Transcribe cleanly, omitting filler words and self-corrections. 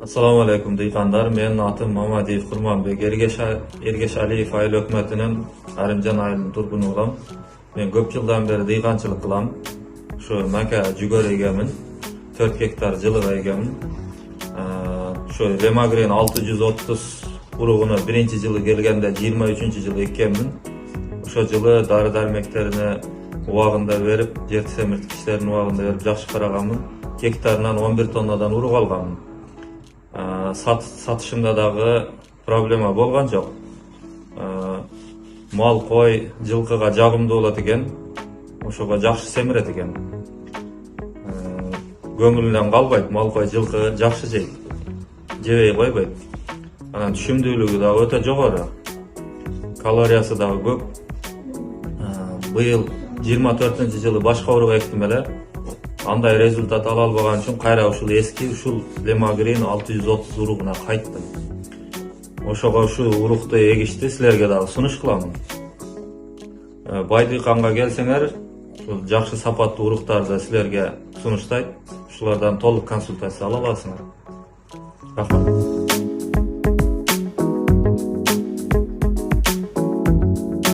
Assalamu alaikum dıyğanlar. Men atım Mamadiyev Kurmanbek. Ergeş Aliyev ayıl hökümetinin Arıncan ayılın turbunu olam. Men köp yıldan beri dıyğançılık kılam. Şu maka jügör egemin. 4 hektar jılık egemin. Şu Remagren 630 urugunu birinci yılı gelgende 23. yılı ekkenmin. Şu yılı dары darmeklerini uağında verip, jerti semirtkişlerini uağında verip жақшы қарағанмын. Hektarından 11 tonnadan urug alganmın. Satışımda dağı problema bolgan жоқ. Mal koy жылкыга жагымдуу болот экен. Ошого жакшы семирет экен. Көңүлүнөн калбайт, мал koy жылкы жакшы жейт. Жебей койбойт. Анан түшүмдүүлүгү да өтө жогору. Калориясы да көп. Быйыл 24-жылы башка урук эктим эле. Андай результат ала албаган үчүн кайра ушул эски ушул Remagren 630 уругуна кайттым. Ошого ушу урукту эгишти силерге дагы сунуш кыламын. Байдыйканга келсеңер, ушул жакшы сапаттуу уруктарды силерге сунуштайт. Ушулардан толук консультация ала аласыңар. Рахмат.